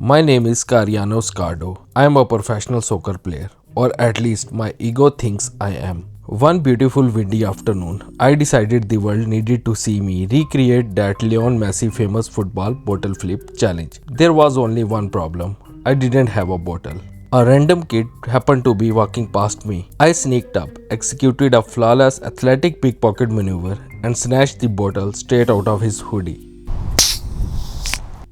My name is Cariano Scardo. I am a professional soccer player, or at least my ego thinks I am. One beautiful windy afternoon, I decided the world needed to see me recreate that Lionel Messi famous football bottle flip challenge. There was only one problem. I didn't have a bottle. A random kid happened to be walking past me. I sneaked up, executed a flawless athletic pickpocket maneuver, and snatched the bottle straight out of his hoodie.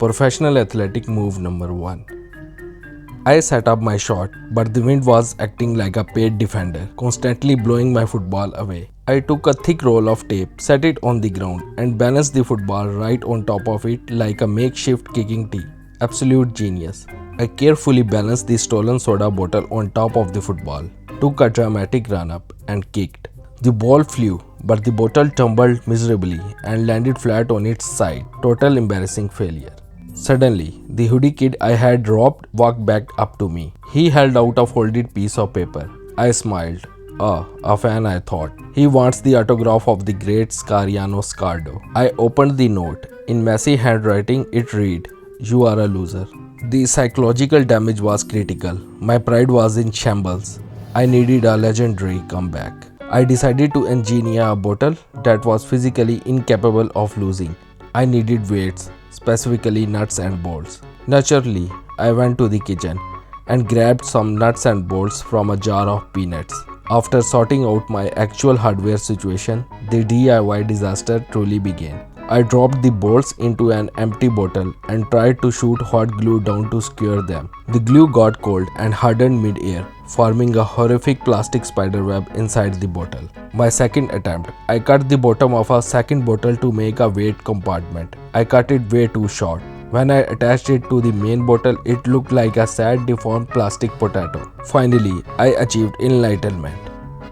Professional athletic move number 1. I set up my shot, but the wind was acting like a paid defender, constantly blowing my football away. I took a thick roll of tape, set it on the ground, and balanced the football right on top of it like a makeshift kicking tee. Absolute genius. I carefully balanced the stolen soda bottle on top of the football, took a dramatic run up, and kicked. The ball flew, but the bottle tumbled miserably and landed flat on its side. Total embarrassing failure. Suddenly, the hoodie kid I had robbed walked back up to me. He held out a folded piece of paper. I smiled. A fan, I thought. He wants the autograph of the great Cariano Scardo. I opened the note. In messy handwriting, it read, "You are a loser." The psychological damage was critical. My pride was in shambles. I needed a legendary comeback. I decided to engineer a bottle that was physically incapable of losing. I needed weights, specifically nuts and bolts. Naturally, I went to the kitchen and grabbed some nuts and bolts from a jar of peanuts. After sorting out my actual hardware situation, the DIY disaster truly began. I dropped the bolts into an empty bottle and tried to shoot hot glue down to secure them. The glue got cold and hardened mid-air, forming a horrific plastic spiderweb inside the bottle. My second attempt, I cut the bottom of a second bottle to make a weight compartment. I cut it way too short. When I attached it to the main bottle, it looked like a sad, deformed plastic potato. Finally, I achieved enlightenment.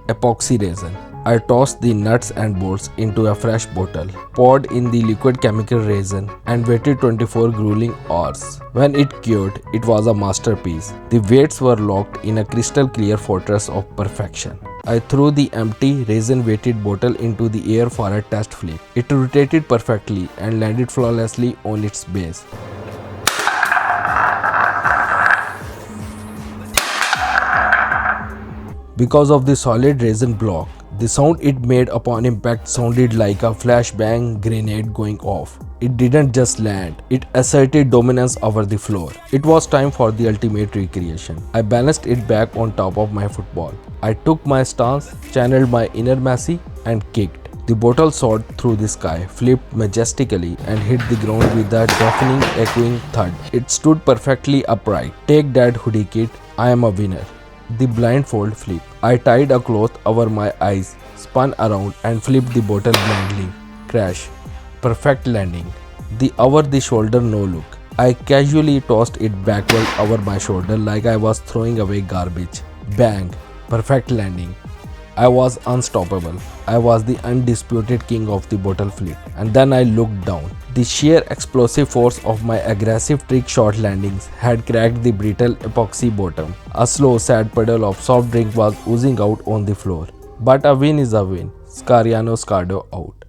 Epoxy resin. I tossed the nuts and bolts into a fresh bottle, poured in the liquid chemical resin, and waited 24 grueling hours. When it cured, it was a masterpiece. The weights were locked in a crystal clear fortress of perfection. I threw the empty, resin-weighted bottle into the air for a test flip. It rotated perfectly and landed flawlessly on its base. Because of the solid resin block, the sound it made upon impact sounded like a flashbang grenade going off. It didn't just land, it asserted dominance over the floor. It was time for the ultimate recreation. I balanced it back on top of my football. I took my stance, channeled my inner Messi, and kicked. The bottle soared through the sky, flipped majestically, and hit the ground with a deafening, echoing thud. It stood perfectly upright. Take that, hoodie kid, I am a winner. The blindfold flip. I tied a cloth over my eyes, spun around and flipped the bottle blindly. Crash. Perfect landing. The over the shoulder no look. I casually tossed it backward over my shoulder like I was throwing away garbage. Bang. Perfect landing. I was unstoppable. I was the undisputed king of the bottle flip. And then I looked down. The sheer explosive force of my aggressive trick shot landings had cracked the brittle epoxy bottom. A slow, sad puddle of soft drink was oozing out on the floor. But a win is a win. Cariano Scardo out.